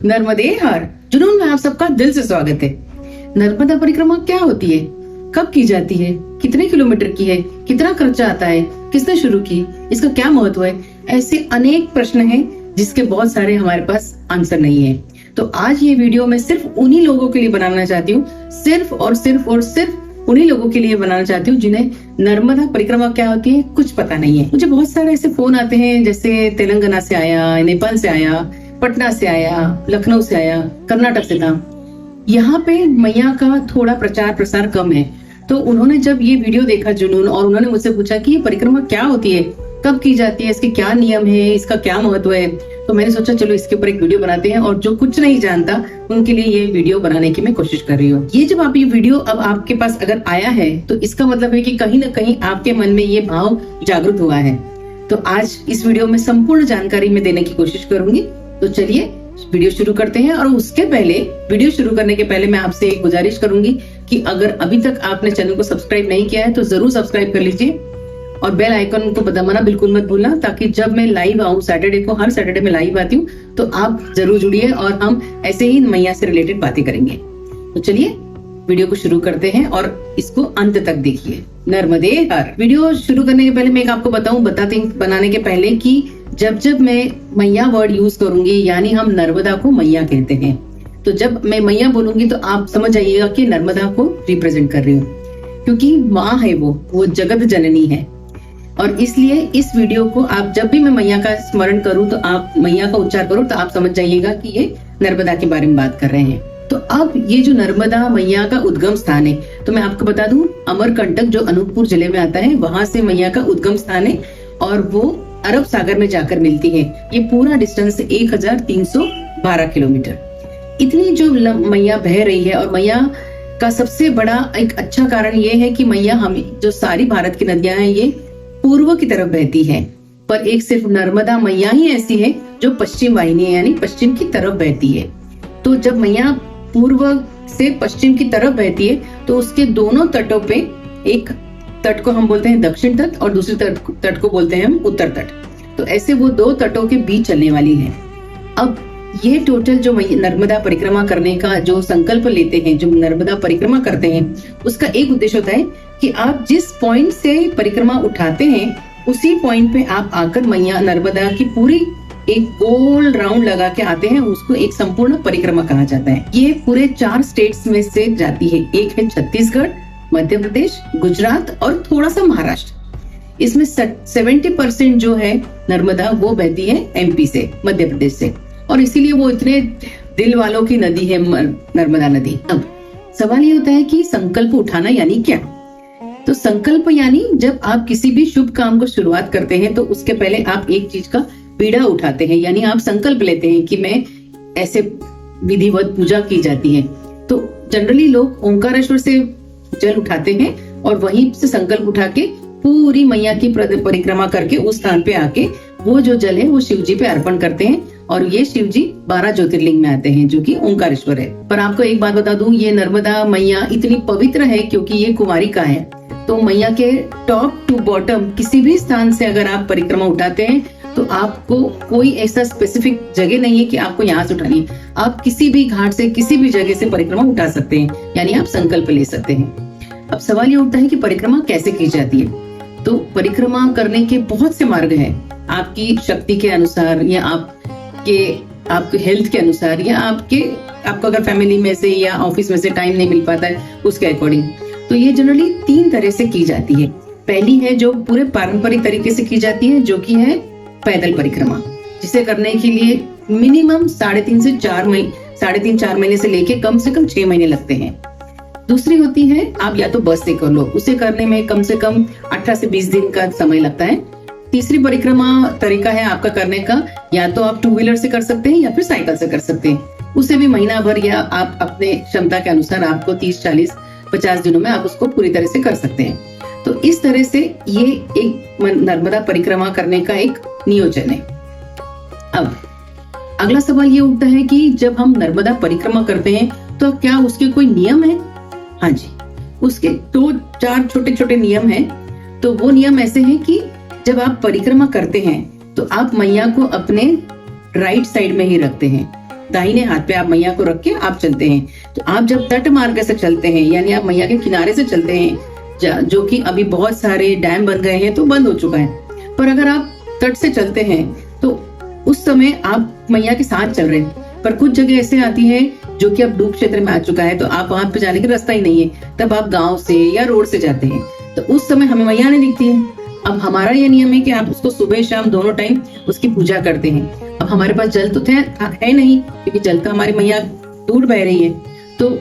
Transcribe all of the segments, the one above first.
नर्मदे हर जुनून में आप सबका दिल से स्वागत है। नर्मदा परिक्रमा क्या होती है, कब की जाती है, कितने किलोमीटर की है, कितना खर्चा आता है, किसने शुरू की, इसका क्या महत्व है, ऐसे अनेक प्रश्न हैं जिसके बहुत सारे हमारे पास आंसर नहीं है। तो आज ये वीडियो मैं सिर्फ उन्हीं लोगों के लिए बनाना चाहती हूँ, सिर्फ उन्हीं लोगों के लिए बनाना चाहती हूँ जिन्हें नर्मदा परिक्रमा क्या होती है कुछ पता नहीं है। मुझे बहुत सारे ऐसे फोन आते हैं, जैसे तेलंगाना से आया, नेपाल से आया, पटना से आया, लखनऊ से आया, कर्नाटक से था। यहाँ पे मैया का थोड़ा प्रचार प्रसार कम है, तो उन्होंने जब ये वीडियो देखा जुनून, और उन्होंने मुझसे पूछा कि ये परिक्रमा क्या होती है, कब की जाती है, इसके क्या नियम है, इसका क्या महत्व है। तो मैंने सोचा चलो इसके ऊपर एक वीडियो बनाते हैं, और जो कुछ नहीं जानता उनके लिए ये वीडियो बनाने की मैं कोशिश कर रही हूँ। ये जब आप ये वीडियो अब आपके पास अगर आया है तो इसका मतलब है कि कहीं ना कहीं आपके मन में ये भाव जागृत हुआ है। तो आज इस वीडियो में संपूर्ण जानकारी मैं देने की कोशिश करूंगी। तो चलिए वीडियो शुरू करते हैं। और उसके पहले, वीडियो शुरू करने के पहले मैं आपसे एक गुजारिश करूंगी कि अगर अभी तक आपने चैनल को सब्सक्राइब नहीं किया है तो जरूर सब्सक्राइब कर लीजिए, और बेल आइकन को दबाना बिल्कुल मत भूलना, ताकि जब मैं लाइव आऊँ सैटरडे को, हर सैटरडे में लाइव आती हूँ, तो आप जरूर जुड़िए और हम ऐसे ही मैया से रिलेटेड बातें करेंगे। तो चलिए वीडियो को शुरू करते हैं और इसको अंत तक देखिए। नर्मदे हर। वीडियो शुरू करने के पहले मैं एक आपको बनाने के पहले कि जब मैं मैया वर्ड यूज करूंगी, यानी हम नर्मदा को मैया कहते हैं, तो जब मैं मैया बोलूंगी तो आप समझ जाइएगा कि नर्मदा को रिप्रेजेंट कर रही हूँ, क्योंकि माँ है वो जगत जननी है। और इसलिए इस वीडियो को आप जब भी मैं मैया का स्मरण करूं, तो आप मैया का उच्चार करो, तो आप समझ जाइएगा कि ये नर्मदा के बारे में बात कर रहे हैं। तो अब ये जो नर्मदा मैया का उद्गम स्थान है, तो मैं आपको बता दूं, अमरकंटक जो अनूपपुर जिले में आता है, वहां से मैया का उद्गम स्थान है, और वो अरब सागर में जाकर मिलती है। ये पूरा डिस्टेंस 1312 किलोमीटर। इतनी जो मैया बह रही है, और मैया का सबसे बड़ा एक अच्छा कारण ये है कि मैया हमें, जो सारी भारत की नदियां हैं, ये पूर्व की तरफ बहती है, पर एक सिर्फ नर्मदा मैया ही ऐसी है जो पश्चिम वाहिनी है, यानी पश्चिम की तरफ बहती है। तो जब मैया पूर्व से पश्चिम की तरफ बहती है, तो उसके दोनों तटों पे, एक तट को हम बोलते हैं दक्षिण तट और दूसरे तट को बोलते हैं हम उत्तर तट। तो ऐसे वो दो तटों के बीच चलने वाली है। अब ये टोटल जो नर्मदा परिक्रमा करने का जो संकल्प लेते हैं, जो नर्मदा परिक्रमा करते हैं, उसका एक उद्देश्य होता है कि आप जिस पॉइंट से परिक्रमा उठाते हैं, उसी पॉइंट पे आप आकर मैया नर्मदा की पूरी एक गोल राउंड लगा के आते हैं। उसको एक संपूर्ण परिक्रमा कहा जाता है। ये पूरे 4 स्टेट्स में से जाती है। एक है छत्तीसगढ़, मध्य प्रदेश, गुजरात और थोड़ा सा महाराष्ट्र। इसमें 70% जो है नर्मदा वो बहती है एमपी से, मध्य प्रदेश से, और इसीलिए वो इतने दिल वालों की नदी है नर्मदा नदी। अब सवाल ये होता है कि संकल्प उठाना यानी क्या। तो संकल्प यानी जब आप किसी भी शुभ काम को शुरुआत करते हैं, तो उसके पहले आप एक चीज का बीड़ा उठाते हैं, यानी आप संकल्प लेते हैं कि मैं ऐसे विधिवत पूजा की जाती है। तो जनरली लोग ओंकारेश्वर से जल उठाते हैं और वहीं से संकल्प उठा के पूरी मैया की परिक्रमा करके उस स्थान पे आके वो जो जल है वो शिव जी पे अर्पण करते हैं। और ये शिव जी 12 ज्योतिर्लिंग में आते हैं, जो कि ओंकारेश्वर है। पर आपको एक बात बता दूं, ये नर्मदा मैया इतनी पवित्र है क्योंकि ये कुमारिका है। तो मैया के टॉप टू बॉटम किसी भी स्थान से अगर आप परिक्रमा उठाते हैं, तो आपको कोई ऐसा स्पेसिफिक जगह नहीं है कि आपको यहाँ से उठानी है। आप किसी भी घाट से, किसी भी जगह से परिक्रमा उठा सकते हैं, यानी आप संकल्प ले सकते हैं। अब सवाल ये उठता है कि परिक्रमा कैसे की जाती है। तो परिक्रमा करने के बहुत से मार्ग हैं, आपकी शक्ति के अनुसार, या आपके हेल्थ के अनुसार, या आपको अगर फैमिली में से या ऑफिस में से टाइम नहीं मिल पाता है उसके अकॉर्डिंग। तो ये जनरली 3 तरह से की जाती है। पहली है जो पूरे पारंपरिक तरीके से की जाती है, जो कि है पैदल परिक्रमा, जिसे करने के लिए मिनिमम 3.5 महीने से लेके कम से कम 6 महीने लगते हैं। दूसरी होती है, आप या तो बस से कर लो, उसे करने में कम से कम 18 से 20 दिन का समय लगता है। तीसरी परिक्रमा तरीका है आपका करने का, या तो आप 2 व्हीलर से कर सकते हैं या फिर साइकिल से कर सकते हैं। उसे भी महीना भर, या आप अपने क्षमता के अनुसार आपको 30, 40, 50 दिनों में आप उसको पूरी तरह से कर सकते हैं। तो इस तरह से ये एक नर्मदा परिक्रमा करने का एक नियोजन है। अब अगला सवाल ये उठता है कि जब हम नर्मदा परिक्रमा करते हैं तो क्या उसके कोई नियम है। हाँ जी, उसके 2-4 छोटे छोटे नियम हैं। तो वो नियम ऐसे हैं कि जब आप परिक्रमा करते हैं तो आप मैया को अपने राइट साइड में ही रखते हैं, दाहिने हाथ पे आप मैया को रख के आप चलते हैं। तो आप जब तट मार्ग से चलते हैं, यानी आप मैया के किनारे से चलते हैं, जो कि अभी बहुत सारे डैम बन गए हैं तो बंद हो चुका है, पर अगर आप तट से चलते हैं तो उस समय आप मैया के साथ चल रहे हैं। पर कुछ जगह ऐसे आती है जो कि अब डूब क्षेत्र में आ चुका है, तो आप वहां पे जाने का रास्ता ही नहीं है, तब आप गांव से या रोड से जाते हैं, तो उस समय हमें मैया नहीं दिखती है। अब हमारा ये नियम है कि आप उसको सुबह शाम दोनों टाइम उसकी पूजा करते हैं। अब हमारे पास जल तो है नहीं, क्योंकि जल तो हमारी मैया दूर बह रही है, तो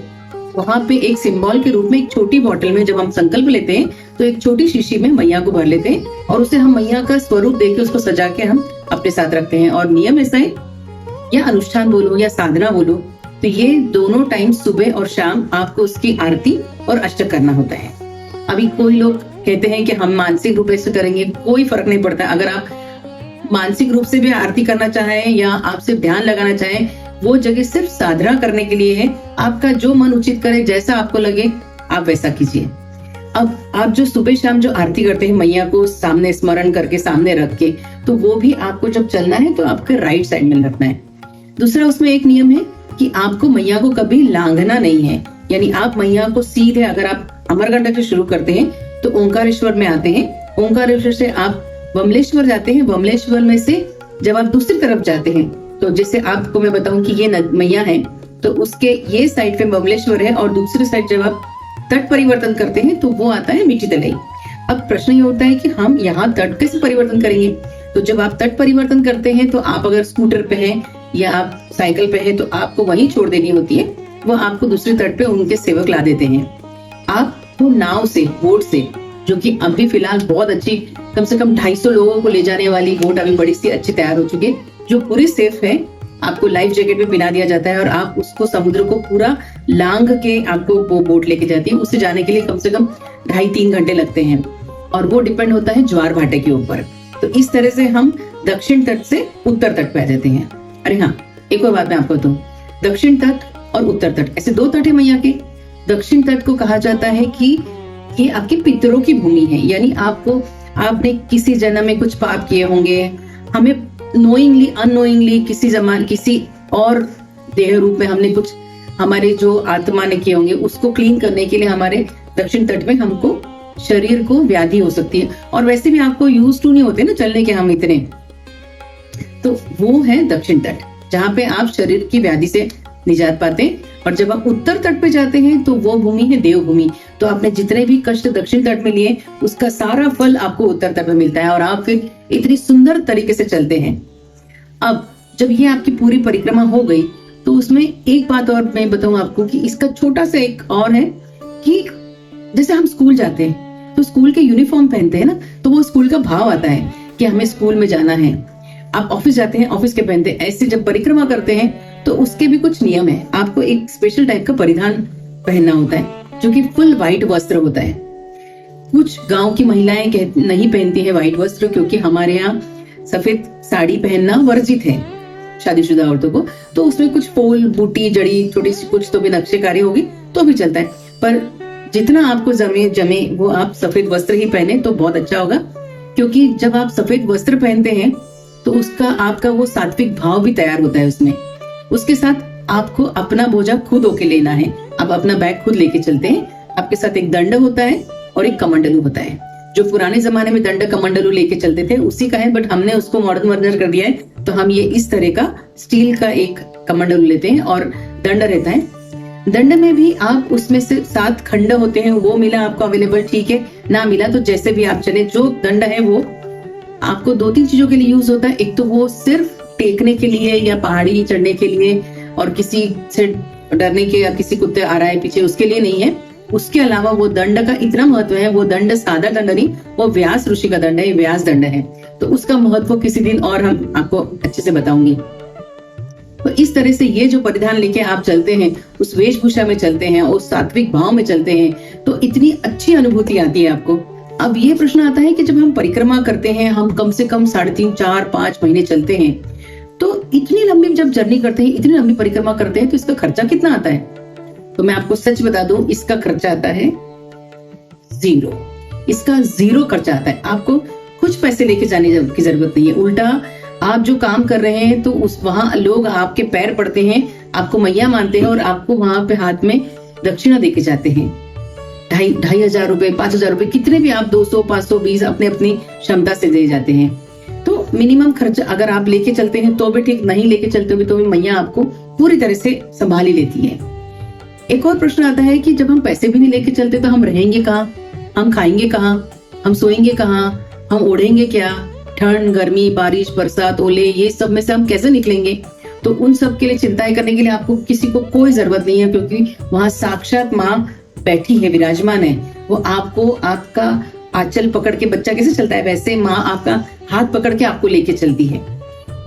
वहां पे एक सिंबल के रूप में एक छोटी बोतल में जब हम संकल्प लेते हैं तो एक छोटी शीशी में मैया को भर लेते हैं और उसे हम मैया का स्वरूप देके उसको सजा के हम अपने साथ रखते हैं। और नियम ऐसा है, या अनुष्ठान बोलो या साधना बोलो, तो ये दोनों टाइम सुबह और शाम आपको उसकी आरती और अष्टक करना होता है। अभी कोई लोग कहते हैं कि हम मानसिक रूप से करेंगे, कोई फर्क नहीं पड़ता। अगर आप मानसिक रूप से भी आरती करना चाहें या आप सिर्फ ध्यान लगाना चाहें, वो जगह सिर्फ साधना करने के लिए है। आपका जो मन उचित करे, जैसा आपको लगे आप वैसा कीजिए। अब आप जो सुबह शाम जो आरती करते हैं मैया को सामने स्मरण करके सामने रख के, तो वो भी आपको जब चलना है तो आपके राइट साइड में रखना है। दूसरा उसमें एक नियम है कि आपको मैया को कभी लांघना नहीं है, यानी आप मैया को सीधे, अगर आप अमरकंटक से शुरू करते हैं तो ओंकारेश्वर में आते हैं, ओंकारेश्वर से आप बमलेश्वर जाते हैं, बमलेश्वर में से जब आप दूसरी तरफ जाते हैं, तो जैसे आपको मैं बताऊं कि ये मैया है, तो उसके ये साइड पे बमलेश्वर है और दूसरी साइड जब आप तट परिवर्तन करते हैं तो वो आता है मीठी तलाई। अब प्रश्न ये होता है कि हम यहाँ तट कैसे परिवर्तन करेंगे? तो जब आप तट परिवर्तन करते हैं तो आप अगर स्कूटर पे हैं या आप साइकिल पे हैं तो आपको वहीं छोड़ देनी होती है, वो आपको दूसरे तट पे उनके सेवक ला देते हैं। आप वो नाव से, बोट से, जो कि अभी फिलहाल बहुत अच्छी, कम से कम 250 लोगों को ले जाने वाली बोट अभी बड़ी सी अच्छी तैयार हो चुकी है, जो पूरी सेफ है। आपको लाइफ जैकेट में पहना दिया जाता है और आप उसको समुद्र को पूरा लांग के आपको वो बोट लेके जाती है। उससे जाने के लिए कम से कम 2.5-3 घंटे लगते हैं और वो डिपेंड होता है ज्वार भाटे के ऊपर। तो इस तरह से हम दक्षिण तट से उत्तर तट पे आ जाते हैं। अरे हाँ, एक और बात मैं आपको बताऊं, दक्षिण तट और उत्तर तट ऐसे 2 तट है मैया के। दक्षिण तट को कहा जाता है कि ये आपके पितरों की भूमि है, यानी आपने किसी जन्म में कुछ पाप किए होंगे, हमें नोइंगली अननोइंगली किसी और देह रूप में हमने कुछ, हमारे जो आत्मा ने किए होंगे उसको क्लीन करने के लिए हमारे दक्षिण तट में हमको शरीर को व्याधि हो सकती है। और वैसे भी आपको यूज टू नहीं होते ना चलने के हम इतने, तो वो है दक्षिण तट, जहाँ पे आप शरीर की व्याधि से निजात पाते हैं। और जब आप उत्तर तट पे जाते हैं तो वो भूमि है देवभूमि। तो आपने जितने भी कष्ट दक्षिण तट में लिए, उसका सारा फल आपको उत्तर तट में मिलता है और आप फिर इतनी सुंदर तरीके से चलते हैं। अब जब ये आपकी पूरी परिक्रमा हो गई तो उसमें एक बात और मैं बताऊं आपको कि इसका छोटा सा एक और है कि जैसे हम स्कूल जाते हैं तो स्कूल के यूनिफॉर्म पहनते हैं ना, तो वो स्कूल का भाव आता है कि हमें स्कूल में जाना है। आप ऑफिस जाते हैं, ऑफिस के पहनते हैं। ऐसे जब परिक्रमा करते हैं तो उसके भी कुछ नियम है। आपको एक स्पेशल टाइप का परिधान पहनना होता है जो कि फुल व्हाइट वस्त्र होता है। कुछ गांव की महिलाएं नहीं पहनती है व्हाइट वस्त्र, क्योंकि हमारे यहाँ सफेद साड़ी पहनना वर्जित है शादीशुदा औरतों को। तो उसमें कुछ फूल, बूटी, जड़ी, छोटी सी कुछ तो भी नक्शेकारी होगी तो भी चलता है, पर जितना आपको जमे वो आप सफेद वस्त्र ही पहने तो बहुत अच्छा होगा। क्योंकि जब आप सफेद वस्त्र पहनते हैं तो उसका आपका वो सात्विक भाव भी तैयार होता है उसमें। उसके साथ आपको अपना बोझा खुद होके लेना है, आप अपना बैग खुद लेके चलते हैं। आपके साथ एक दंड होता है और एक कमंडलू होता है। जो पुराने जमाने में दंड कमंडलू लेके चलते थे उसी का है, बट हमने उसको मॉडर्न वर्जन कर दिया है, तो हम ये इस तरह का स्टील का एक कमंडलू लेते हैं और दंड रहता है। दंड में भी आप उसमें से 7 खंड होते हैं, वो मिला आपको अवेलेबल, ठीक है, ना मिला तो जैसे भी आप चले। जो दंड है वो आपको 2-3 चीजों के लिए यूज होता है। एक तो वो सिर्फ टेकने के लिए या पहाड़ी चढ़ने के लिए और किसी से डरने के, या किसी कुत्ते आ रहा है पीछे उसके लिए नहीं है। उसके अलावा वो दंड का इतना महत्व है, वो दंड सादा दंड नहीं, वो व्यास ऋषि का दंड है, व्यास दंड है। तो उसका महत्व किसी दिन और हम आपको अच्छे से बताऊंगी। तो इस तरह से ये जो परिधान लेके आप चलते हैं, उस वेशभूषा में चलते हैं, उस सात्विक भाव में चलते हैं, तो इतनी अच्छी अनुभूति आती है आपको। अब ये प्रश्न आता है कि जब हम परिक्रमा करते हैं, हम कम से कम 3.5, 4, 5 महीने चलते हैं, तो इतनी लंबी जब जर्नी करते हैं, इतनी लंबी परिक्रमा करते हैं, तो इसका खर्चा कितना आता है? तो मैं आपको सच बता दूं, इसका खर्चा आता है 0। इसका 0 खर्चा आता है। आपको कुछ पैसे लेके जाने की जरूरत नहीं है। उल्टा आप जो काम कर रहे हैं तो उस वहां लोग आपके पैर पड़ते हैं, आपको मैया मानते हैं और आपको वहां पे हाथ में दक्षिणा देके जाते हैं। 2,500 रुपए, 5,000 रुपए, कितने भी आप 200, 520 अपने अपनी क्षमता से दे जाते हैं। तो मिनिमम खर्च अगर आप लेके चलते हैं तो भी ठीक, नहीं लेके चलते हो तो भी मैया आपको पूरी तरह से संभाल ही लेती है। एक और प्रश्न आता है कि जब हम पैसे भी नहीं लेके चलते तो हम रहेंगे कहाँ, हम खाएंगे कहाँ, हम सोएंगे कहाँ, हम ओढ़ेंगे क्या, ठंड, गर्मी, बारिश, बरसात, ओले, ये सब में से हम कैसे निकलेंगे। तो उन सब के लिए चिंताएं करने के लिए आपको किसी को कोई जरूरत नहीं है, क्योंकि वहां साक्षात माँ बैठी है, विराजमान है। वो आपको आपका आंचल पकड़ के, बच्चा कैसे चलता है वैसे माँ आपका हाथ पकड़ के आपको लेके चलती है,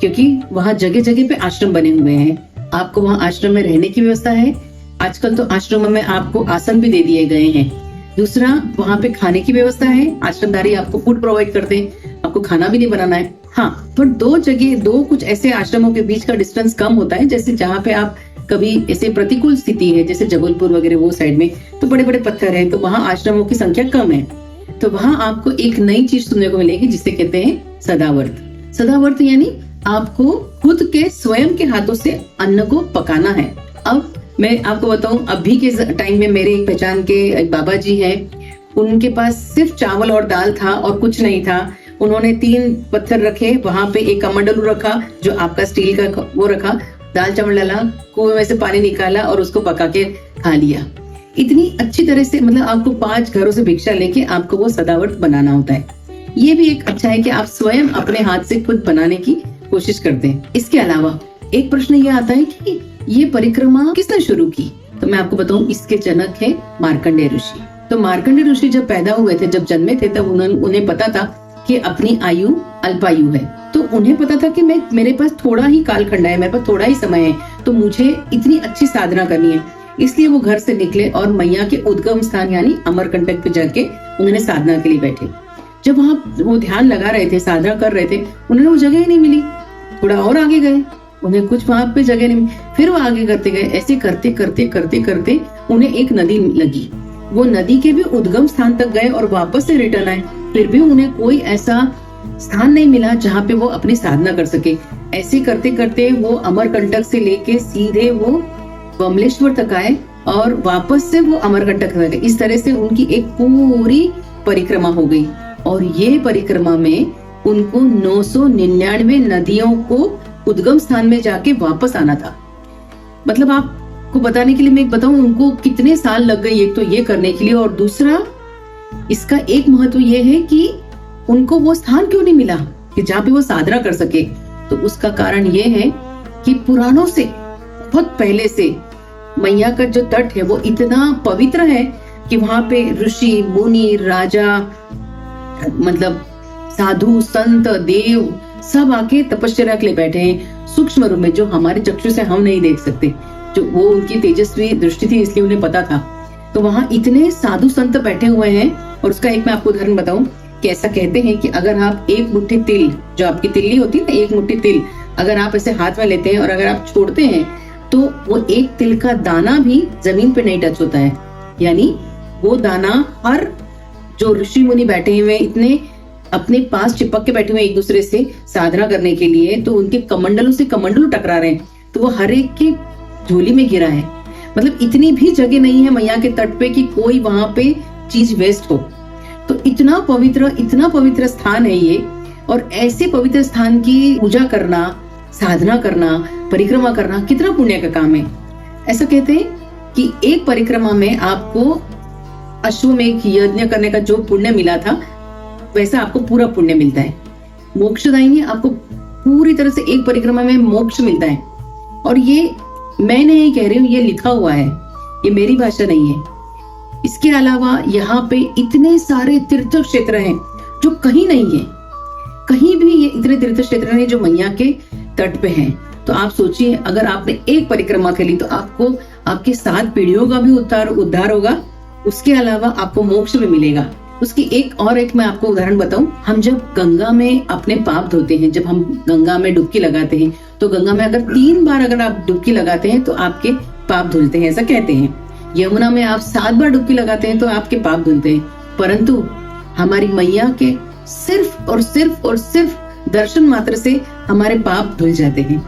क्योंकि वहां जगह जगह पे आश्रम बने हुए हैं। आपको वहां आश्रम में रहने की व्यवस्था है। आजकल तो आश्रम में आपको आसन भी दे दिए गए हैं। दूसरा, वहां पे खाने की व्यवस्था है, आश्रमधारी आपको फूड प्रोवाइड करते हैं, आपको खाना भी नहीं बनाना है। हाँ, पर दो कुछ ऐसे आश्रमों के बीच का डिस्टेंस कम होता है, जैसे जहाँ पे आप कभी ऐसे प्रतिकूल स्थिति है, जैसे जबलपुर वगैरह वो साइड में तो बड़े बड़े पत्थर है, तो वहाँ आश्रमों की संख्या कम है। तो वहां आपको एक नई चीज सुनने को मिलेगी जिसे कहते हैं सदावर्त। सदावर्त यानी आपको खुद के स्वयं के हाथों से अन्न को पकाना है। अब मैं आपको बताऊं, अभी के टाइम में मेरे एक पहचान के एक बाबा जी हैं, उनके पास सिर्फ चावल और दाल था और कुछ नहीं था। उन्होंने 3 पत्थर रखे, वहां पे एक कमंडलू रखा जो आपका स्टील का वो रखा, दाल चावल डाला, कुएं में से पानी निकाला और उसको पका के खा लिया। इतनी अच्छी तरह से, मतलब आपको 5 घरों से भिक्षा लेके आपको वो सदावर्त बनाना होता है। ये भी एक अच्छा है कि आप स्वयं अपने हाथ से खुद बनाने की कोशिश करते हैं। इसके अलावा एक प्रश्न ये आता है कि ये परिक्रमा किसने शुरू की। तो मैं आपको बताऊं, इसके जनक है मार्कंडेय ऋषि। तो मार्कंडेय ऋषि जब पैदा हुए थे, जब जन्मे थे, तब उन्हें पता था कि अपनी आयु अल्पायु है। तो उन्हें पता था कि मेरे पास थोड़ा ही कालखंड है, मेरे पास थोड़ा ही समय है, तो मुझे इतनी अच्छी साधना करनी है। इसलिए वो घर से निकले और मैया के उद्गम स्थान यानी अमरकंटक पे जाके उन्होंने साधना के लिए बैठे। जब वहां वो ध्यान लगा रहे थे, साधना कर रहे थे, उन्हें वो जगह ही नहीं मिली। थोड़ा और आगे गए, उन्हें कुछ वहां पे जगह नहीं मिली। फिर वो आगे करते गए, ऐसे करते करते करते करते उन्हें एक नदी लगी। वो नदी के भी उद्गम स्थान तक गए और वापस से रिटर्न आए, फिर भी उन्हें कोई ऐसा स्थान नहीं मिला जहाँ पे वो अपनी साधना कर सके। ऐसे करते करते वो अमरकंटक से लेके सीधे वो बमलेश्वर तक आए और वापस से वो अमरकंटक तक आए। इस तरह से उनकी एक पूरी परिक्रमा हो गई और ये परिक्रमा में उनको 999 नदियों को उद्गम स्थान में जाके वापस आना था। मतलब आपको बताने के लिए मैं बताऊं उनको कितने साल लग गए एक तो ये करने के लिए, और दूसरा इसका एक महत्व ये है कि उनको वो स्थान क्यों नहीं मिला कि जहाँ पे वो साधना कर सके। तो उसका कारण ये है कि पुराणों से बहुत पहले से मैया का जो तट है वो इतना पवित्र है कि वहां पे ऋषि मुनि राजा, मतलब साधु संत देव सब आके तपस्या के लिए बैठे हैं सूक्ष्म रूप में, जो हमारे चक्षु से हम नहीं देख सकते। जो वो उनकी तेजस्वी दृष्टि थी, इसलिए उन्हें पता था। तो वहां इतने साधु संत बैठे हुए हैं। और उसका एक मैं आपको उदाहरण बताऊं कि ऐसा कहते हैं कि अगर आप एक मुट्ठी तिल, जो आपकी तिल्ली होती है ना, एक मुट्ठी तिल अगर आप ऐसे हाथ में लेते हैं और अगर आप छोड़ते हैं तो वो एक तिल का दाना भी जमीन पे नहीं टच होता है। यानी वो दाना हर जो ऋषि मुनि बैठे हुए इतने अपने पास चिपक के बैठे हुए एक दूसरे से साधना करने के लिए, तो उनके कमंडलों से कमंडल टकरा रहे हैं, तो वो हर एक की झोली में गिरा है। मतलब इतनी भी जगह नहीं है मैया के तट पे कि कोई वहां पे चीज वेस्ट हो। तो इतना पवित्र स्थान है ये। और ऐसे पवित्र स्थान की पूजा करना, साधना करना, परिक्रमा करना कितना पुण्य का काम है। ऐसा कहते हैं कि एक परिक्रमा में आपको अश्वमेध यज्ञ करने का जो पुण्य मिला था वैसा आपको पूरा पुण्य मिलता है। मोक्षदायिनी आपको पूरी तरह से एक परिक्रमा में मोक्ष मिलता है। और ये मैं नहीं कह रही हूँ, ये लिखा हुआ है, ये मेरी भाषा नहीं है। इसके अलावा यहाँ पे इतने सारे तीर्थ क्षेत्र हैं जो कहीं नहीं है, कहीं भी ये इतने तीर्थ क्षेत्र हैं जो मैया के तट पे हैं। तो आप सोचिए, अगर आपने एक परिक्रमा कर ली तो आपको आपके 7 पीढ़ियों का भी उद्धार होगा, उसके अलावा आपको मोक्ष भी मिलेगा। उसकी एक मैं आपको उदाहरण बताऊं। हम जब गंगा में अपने पाप धोते हैं, जब हम गंगा में डुबकी लगाते हैं, तो गंगा में अगर 3 बार अगर आप डुबकी लगाते हैं तो आपके पाप धुलते हैं, ऐसा कहते हैं। यमुना में आप 7 बार डुबकी लगाते हैं तो आपके पाप धुलते हैं। परंतु हमारी मैया के सिर्फ और सिर्फ दर्शन मात्र से हमारे पाप धुल जाते हैं।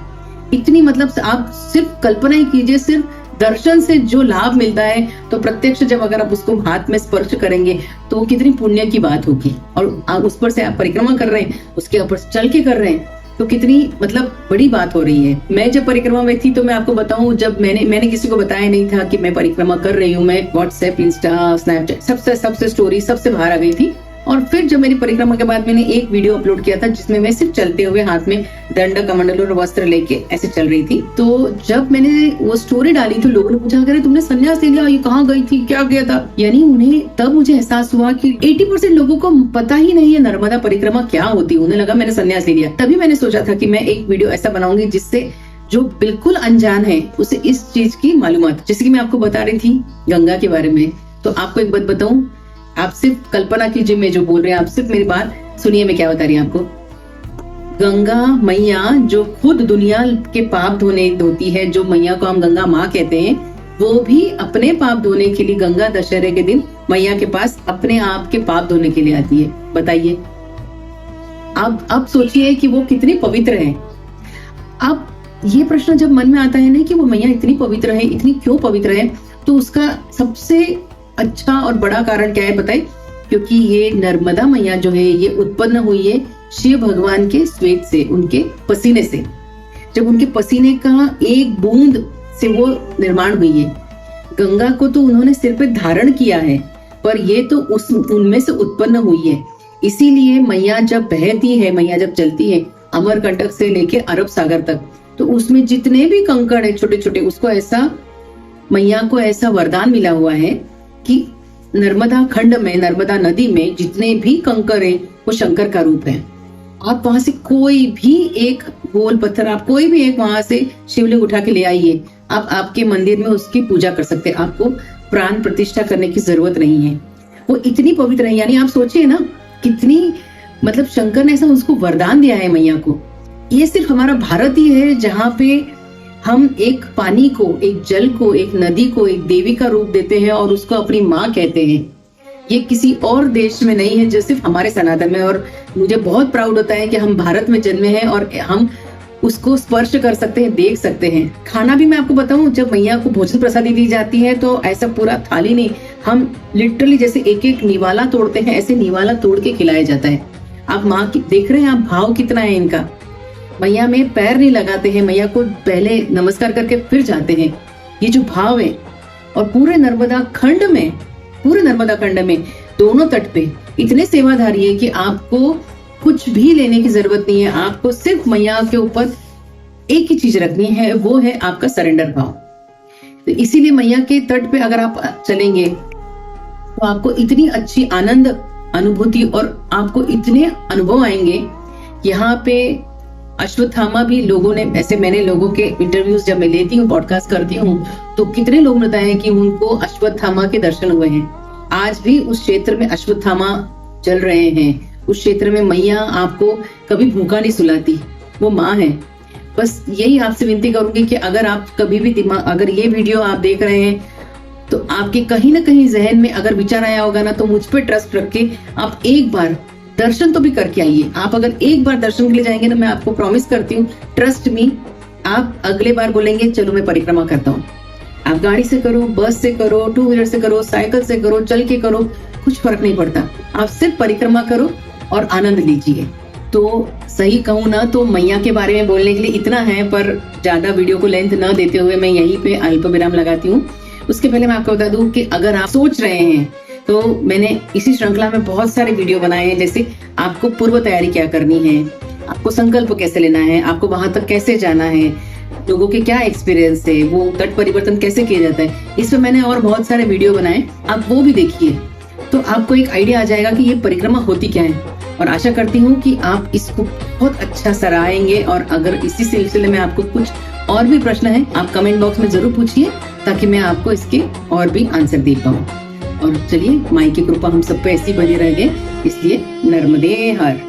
इतनी मतलब आप सिर्फ कल्पना ही कीजिए, सिर्फ दर्शन से जो लाभ मिलता है, तो प्रत्यक्ष जब अगर आप उसको हाथ में स्पर्श करेंगे तो वो कितनी पुण्य की बात होगी। और आप उस पर से आप परिक्रमा कर रहे हैं, उसके ऊपर चल के कर रहे हैं, तो कितनी मतलब बड़ी बात हो रही है। मैं जब परिक्रमा में थी, तो मैं आपको बताऊं, जब मैंने किसी को बताया नहीं था कि मैं परिक्रमा कर रही हूँ। मैं व्हाट्सएप, इंस्टा, स्नैपचैट सबसे स्टोरी सबसे बाहर आ गई थी। और फिर जब मेरी परिक्रमा के बाद मैंने एक वीडियो अपलोड किया था जिसमें मैं सिर्फ चलते हुए हाथ में दंड कमंडल और वस्त्र लेके ऐसे चल रही थी। तो जब मैंने वो स्टोरी डाली तो लोगों ने पूछा, अरे तुमने संन्यास ले लिया, ये कहाँ गई थी, क्या गया था? यानी उन्हें तब मुझे एहसास हुआ कि 80% लोगों को पता ही नहीं है नर्मदा परिक्रमा क्या होती है। उन्हें लगा मैंने संन्यास ले लिया। तभी मैंने सोचा था कि मैं एक वीडियो ऐसा बनाऊंगी जिससे जो बिल्कुल अनजान है उसे इस चीज की मालूमात, जैसे कि मैं आपको बता रही थी गंगा के बारे में। तो आपको एक बात बताऊं, आप सिर्फ कल्पना कीजिए, मैं जो बोल रहे हैं आप सिर्फ मेरी बात सुनिए, मैं क्या बता रही हूँ आपको। गंगा मैया जो खुद दुनिया के पाप धोती है, जो मैया को हम गंगा माँ कहते हैं, वो भी अपने पाप धोने के लिए गंगा दशहरे के दिन मैया के पास अपने आप के पाप धोने के लिए आती है। बताइए, अब सोचिए कि वो कितनी पवित्र है। अब ये प्रश्न जब मन में आता है ना कि वो मैया इतनी पवित्र है, इतनी क्यों पवित्र है, तो उसका सबसे अच्छा और बड़ा कारण क्या है बताइए? क्योंकि ये नर्मदा मैया जो है ये उत्पन्न हुई है शिव भगवान के श्वेत से, उनके पसीने से। जब उनके पसीने का एक बूंद से वो निर्माण हुई है। गंगा को तो उन्होंने सिर पे धारण किया है, पर ये तो उनमें से उत्पन्न हुई है। इसीलिए मैया जब बहती है, मैया जब चलती है अमरकंटक से लेके अरब सागर तक, तो उसमें जितने भी कंकड़ है छोटे छोटे, उसको ऐसा मैया को ऐसा वरदान मिला हुआ है कि नर्मदा खंड में, नर्मदा नदी में जितने भी कंकर है वो शंकर का रूप है। आप वहां से कोई भी एक गोल पत्थर, आप कोई भी एक वहां से शिवलिंग उठा के ले आइए, आप आपके मंदिर में उसकी पूजा कर सकते हैं। आपको प्राण प्रतिष्ठा करने की जरूरत नहीं है। वो इतनी पवित्र है। यानी आप सोचिए ना कितनी मतलब शंकर ने ऐसा उसको वरदान दिया है मैया को। ये सिर्फ हमारा भारत ही है जहाँ पे हम एक पानी को, एक जल को, एक नदी को एक देवी का रूप देते हैं और उसको अपनी माँ कहते हैं। ये किसी और देश में नहीं है, जो सिर्फ हमारे सनातन में। और मुझे बहुत प्राउड होता है कि हम भारत में जन्मे हैं और हम उसको स्पर्श कर सकते हैं, देख सकते हैं। खाना भी मैं आपको बताऊं, जब मैया को भोजन प्रसादी दी जाती है तो ऐसा पूरा थाली नहीं, हम लिटरली जैसे एक एक निवाला तोड़ते हैं, ऐसे निवाला तोड़ के खिलाया जाता है। आप माँ की देख रहे हैं, आप भाव कितना है इनका। मैया में पैर नहीं लगाते हैं, मैया को पहले नमस्कार करके फिर जाते हैं। ये जो भाव है, और पूरे नर्मदा खंड में, पूरे नर्मदा खंड में दोनों तट पे इतने सेवाधारी है कि आपको कुछ भी लेने की जरूरत नहीं है। आपको सिर्फ मैया के ऊपर एक ही चीज रखनी है, वो है आपका सरेंडर भाव। तो इसीलिए मैया के तट पे अगर आप चलेंगे तो आपको इतनी अच्छी आनंद अनुभूति और आपको इतने अनुभव आएंगे। यहाँ पे अश्वत्थामा भी लोगों ने, ऐसे मैंने लोगों के इंटरव्यूज जब मैं लेती हूँ, पॉडकास्ट करती हूँ, तो कितने लोग बताए हैं कि उनको अश्वत्थामा के दर्शन हुए हैं। आज भी उस क्षेत्र में अश्वत्थामा चल रहे हैं। उस क्षेत्र में मैया आपको कभी भूखा नहीं सुलाती, वो माँ है। बस यही आपसे विनती करूंगी कि अगर आप कभी भी अगर ये वीडियो आप देख रहे हैं तो आपके कहीं ना कहीं जहन में अगर विचार आया होगा ना, तो मुझ पे ट्रस्ट रख के आप एक बार दर्शन तो भी करके आइए। आप अगर एक बार दर्शन के लिए जाएंगे ना, मैं आपको प्रॉमिस करती हूँ, ट्रस्ट मी, आप अगले बार बोलेंगे चलो मैं परिक्रमा करता हूँ। आप गाड़ी से करो, बस से करो, टू व्हीलर से करो, साइकिल से करो, चल के करो, कुछ फर्क नहीं पड़ता। आप सिर्फ परिक्रमा करो और आनंद लीजिए। तो सही कहूँ ना तो मैया के बारे में बोलने के लिए इतना है, पर ज्यादा वीडियो को लेंथ न देते हुए मैं यहीं पे अल्प विराम लगाती हूँ। उसके पहले मैं आपको बता दूं कि अगर आप सोच रहे हैं तो मैंने इसी श्रृंखला में बहुत सारे वीडियो बनाए हैं, जैसे आपको पूर्व तैयारी क्या करनी है, आपको संकल्प कैसे लेना है, आपको वहां तक कैसे जाना है, लोगों के क्या एक्सपीरियंस है, वो तट परिवर्तन कैसे किया जाता है, इसमें मैंने और बहुत सारे वीडियो बनाए। आप वो भी देखिए तो आपको एक आइडिया आ जाएगा कि ये परिक्रमा होती क्या है। और आशा करती हूँ कि आप इसको बहुत अच्छा सराहेंगे। और अगर इसी सिलसिले में आपको कुछ और भी प्रश्न है, आप कमेंट बॉक्स में जरूर पूछिए, ताकि मैं आपको इसके और भी आंसर दे पाऊँ। और चलिए, माई की कृपा हम सब पे ऐसी बनी रह गए, इसलिए नर्मदे हर।